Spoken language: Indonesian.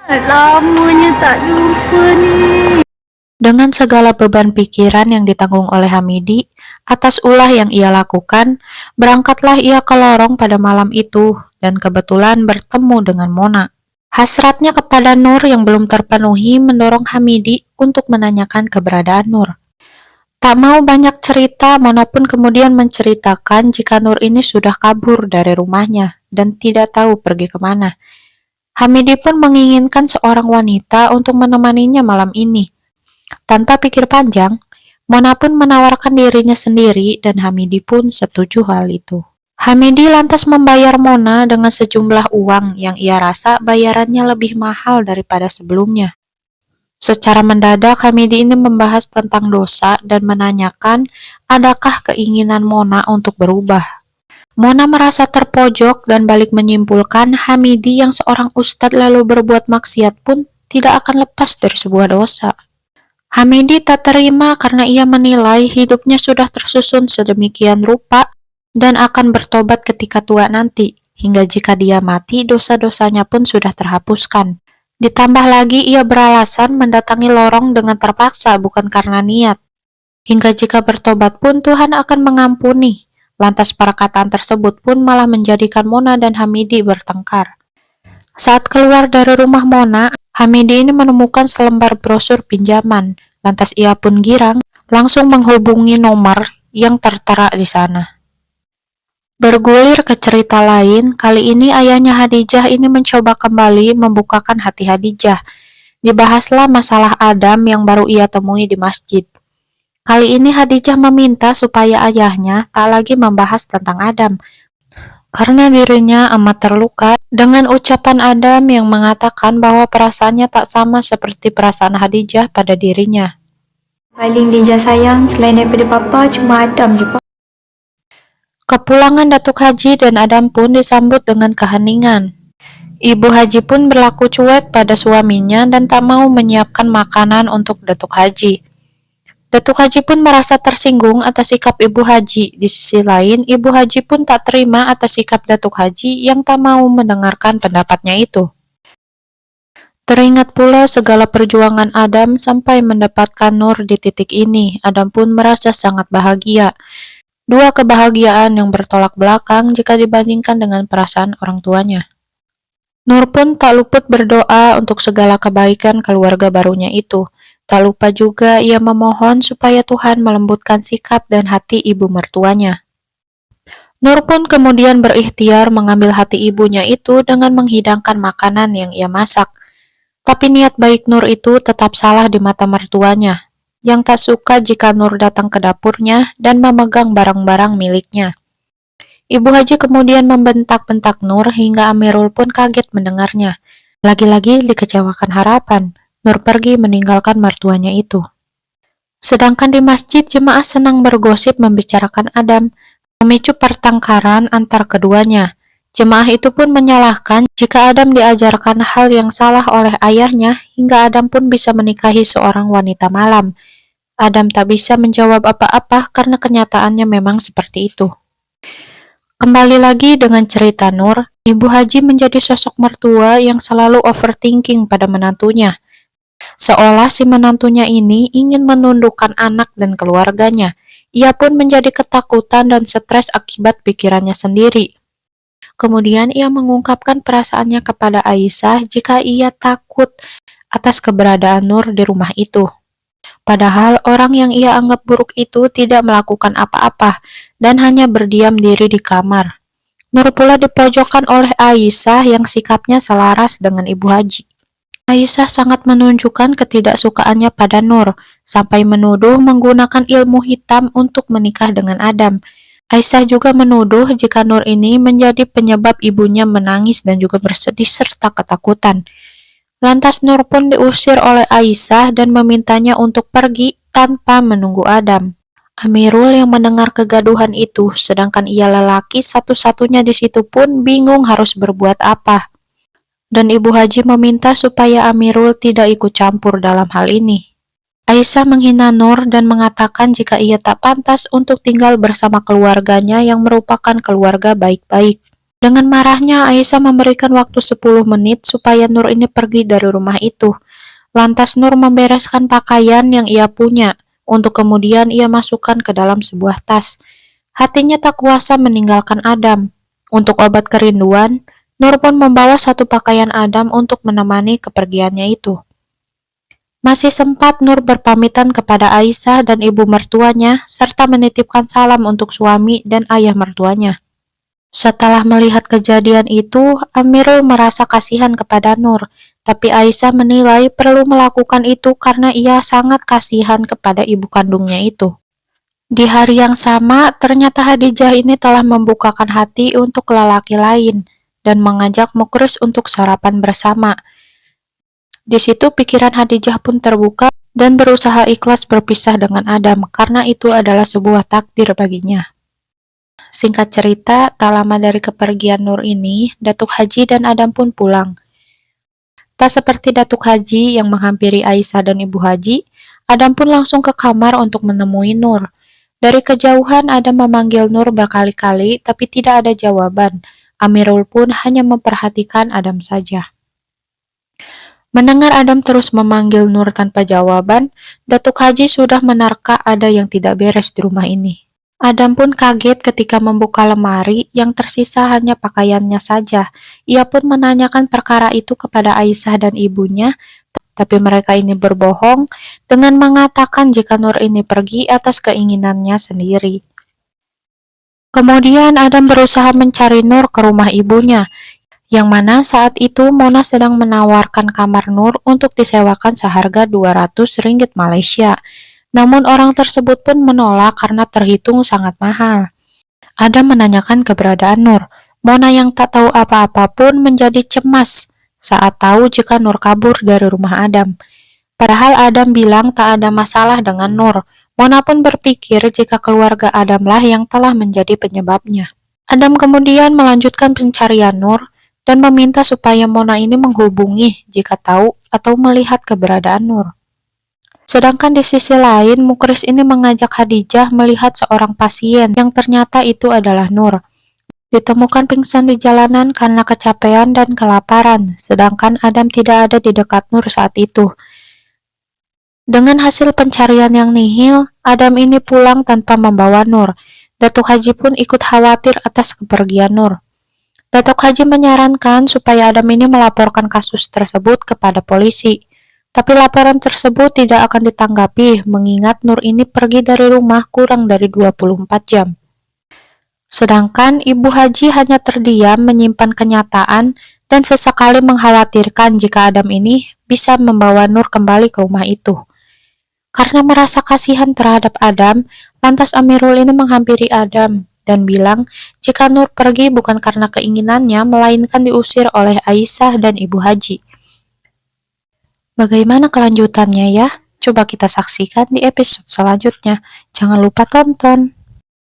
Lamanya tak jumpa nih. Dengan segala beban pikiran yang ditanggung oleh Hamidi atas ulah yang ia lakukan, berangkatlah ia ke lorong pada malam itu dan kebetulan bertemu dengan Mona. Hasratnya kepada Nur yang belum terpenuhi mendorong Hamidi untuk menanyakan keberadaan Nur. Tak mau banyak cerita, Mona pun kemudian menceritakan jika Nur ini sudah kabur dari rumahnya dan tidak tahu pergi kemana. Hamidi pun menginginkan seorang wanita untuk menemaninya malam ini. Tanpa pikir panjang, Mona pun menawarkan dirinya sendiri dan Hamidi pun setuju hal itu. Hamidi lantas membayar Mona dengan sejumlah uang yang ia rasa bayarannya lebih mahal daripada sebelumnya. Secara mendadak, Hamidi ini membahas tentang dosa dan menanyakan adakah keinginan Mona untuk berubah. Mona merasa terpojok dan balik menyimpulkan Hamidi yang seorang ustadz lalu berbuat maksiat pun tidak akan lepas dari sebuah dosa. Hamidi tak terima karena ia menilai hidupnya sudah tersusun sedemikian rupa dan akan bertobat ketika tua nanti, hingga jika dia mati dosa-dosanya pun sudah terhapuskan. Ditambah lagi ia beralasan mendatangi lorong dengan terpaksa bukan karena niat. Hingga jika bertobat pun Tuhan akan mengampuni. Lantas perkataan tersebut pun malah menjadikan Mona dan Hamidi bertengkar. Saat keluar dari rumah Mona, Hamidi ini menemukan selembar brosur pinjaman. Lantas ia pun girang, langsung menghubungi nomor yang tertera di sana. Bergulir ke cerita lain, kali ini ayahnya Hadijah ini mencoba kembali membukakan hati Hadijah. Dibahaslah masalah Adam yang baru ia temui di masjid. Kali ini Hadijah meminta supaya ayahnya tak lagi membahas tentang Adam, karena dirinya amat terluka dengan ucapan Adam yang mengatakan bahwa perasaannya tak sama seperti perasaan Hadijah pada dirinya. Paling Dinja sayang selain daripada papa cuma Adam je pak. Kepulangan Datuk Haji dan Adam pun disambut dengan keheningan. Ibu Haji pun berlaku cuek pada suaminya dan tak mau menyiapkan makanan untuk Datuk Haji. Datuk Haji pun merasa tersinggung atas sikap Ibu Haji. Di sisi lain, Ibu Haji pun tak terima atas sikap Datuk Haji yang tak mau mendengarkan pendapatnya itu. Teringat pula segala perjuangan Adam sampai mendapatkan Nur di titik ini. Adam pun merasa sangat bahagia. Dua kebahagiaan yang bertolak belakang jika dibandingkan dengan perasaan orang tuanya. Nur pun tak luput berdoa untuk segala kebaikan keluarga barunya itu. Tak lupa juga ia memohon supaya Tuhan melembutkan sikap dan hati ibu mertuanya. Nur pun kemudian berikhtiar mengambil hati ibunya itu dengan menghidangkan makanan yang ia masak. Tapi niat baik Nur itu tetap salah di mata mertuanya, yang tak suka jika Nur datang ke dapurnya dan memegang barang-barang miliknya. Ibu Haji kemudian membentak-bentak Nur hingga Amirul pun kaget mendengarnya. Lagi-lagi dikecewakan harapan, Nur pergi meninggalkan mertuanya itu. Sedangkan di masjid jemaah senang bergosip membicarakan Adam, memicu pertengkaran antar keduanya. Jemaah itu pun menyalahkan jika Adam diajarkan hal yang salah oleh ayahnya hingga Adam pun bisa menikahi seorang wanita malam. Adam tak bisa menjawab apa-apa karena kenyataannya memang seperti itu. Kembali lagi dengan cerita Nur, Ibu Haji menjadi sosok mertua yang selalu overthinking pada menantunya. Seolah si menantunya ini ingin menundukkan anak dan keluarganya. Ia pun menjadi ketakutan dan stres akibat pikirannya sendiri. Kemudian ia mengungkapkan perasaannya kepada Aisyah jika ia takut atas keberadaan Nur di rumah itu. Padahal orang yang ia anggap buruk itu tidak melakukan apa-apa dan hanya berdiam diri di kamar. Nur pula dipojokkan oleh Aisyah yang sikapnya selaras dengan Ibu Haji. Aisyah sangat menunjukkan ketidaksukaannya pada Nur, sampai menuduh menggunakan ilmu hitam untuk menikah dengan Adam. Aisyah juga menuduh jika Nur ini menjadi penyebab ibunya menangis dan juga bersedih serta ketakutan. Lantas Nur pun diusir oleh Aisyah dan memintanya untuk pergi tanpa menunggu Adam. Amirul yang mendengar kegaduhan itu, sedangkan ia lelaki satu-satunya di situ pun bingung harus berbuat apa. Dan Ibu Haji meminta supaya Amirul tidak ikut campur dalam hal ini. Aisyah menghina Nur dan mengatakan jika ia tak pantas untuk tinggal bersama keluarganya yang merupakan keluarga baik-baik. Dengan marahnya, Aisyah memberikan waktu 10 menit supaya Nur ini pergi dari rumah itu. Lantas Nur membereskan pakaian yang ia punya, untuk kemudian ia masukkan ke dalam sebuah tas. Hatinya tak kuasa meninggalkan Adam. Untuk obat kerinduan, Nur pun membawa satu pakaian Adam untuk menemani kepergiannya itu. Masih sempat Nur berpamitan kepada Aisyah dan ibu mertuanya, serta menitipkan salam untuk suami dan ayah mertuanya. Setelah melihat kejadian itu, Amirul merasa kasihan kepada Nur, tapi Aisyah menilai perlu melakukan itu karena ia sangat kasihan kepada ibu kandungnya itu. Di hari yang sama, ternyata Hadijah ini telah membukakan hati untuk lelaki lain dan mengajak Mukris untuk sarapan bersama. Di situ pikiran Hadijah pun terbuka dan berusaha ikhlas berpisah dengan Adam karena itu adalah sebuah takdir baginya. Singkat cerita, tak lama dari kepergian Nur ini, Datuk Haji dan Adam pun pulang. Tak seperti Datuk Haji yang menghampiri Aisyah dan Ibu Haji, Adam pun langsung ke kamar untuk menemui Nur. Dari kejauhan Adam memanggil Nur berkali-kali, tapi tidak ada jawaban. Amirul pun hanya memperhatikan Adam saja. Mendengar Adam terus memanggil Nur tanpa jawaban, Datuk Haji sudah menerka ada yang tidak beres di rumah ini. Adam pun kaget ketika membuka lemari yang tersisa hanya pakaiannya saja. Ia pun menanyakan perkara itu kepada Aisyah dan ibunya, tapi mereka ini berbohong dengan mengatakan jika Nur ini pergi atas keinginannya sendiri. Kemudian Adam berusaha mencari Nur ke rumah ibunya, yang mana saat itu Mona sedang menawarkan kamar Nur untuk disewakan seharga 200 ringgit Malaysia. Namun orang tersebut pun menolak karena terhitung sangat mahal. Adam menanyakan keberadaan Nur. Mona yang tak tahu apa-apa pun menjadi cemas saat tahu jika Nur kabur dari rumah Adam. Padahal Adam bilang tak ada masalah dengan Nur. Mona pun berpikir jika keluarga Adamlah yang telah menjadi penyebabnya. Adam kemudian melanjutkan pencarian Nur dan meminta supaya Mona ini menghubungi jika tahu atau melihat keberadaan Nur. Sedangkan di sisi lain, Mukris ini mengajak Hadijah melihat seorang pasien yang ternyata itu adalah Nur. Ditemukan pingsan di jalanan karena kecapean dan kelaparan, sedangkan Adam tidak ada di dekat Nur saat itu. Dengan hasil pencarian yang nihil, Adam ini pulang tanpa membawa Nur. Datuk Haji pun ikut khawatir atas kepergian Nur. Datuk Haji menyarankan supaya Adam ini melaporkan kasus tersebut kepada polisi. Tapi laporan tersebut tidak akan ditanggapi mengingat Nur ini pergi dari rumah kurang dari 24 jam. Sedangkan Ibu Haji hanya terdiam menyimpan kenyataan dan sesekali mengkhawatirkan jika Adam ini bisa membawa Nur kembali ke rumah itu. Karena merasa kasihan terhadap Adam, lantas Amirul ini menghampiri Adam dan bilang jika Nur pergi bukan karena keinginannya melainkan diusir oleh Aisyah dan Ibu Haji. Bagaimana kelanjutannya ya? Coba kita saksikan di episode selanjutnya. Jangan lupa tonton.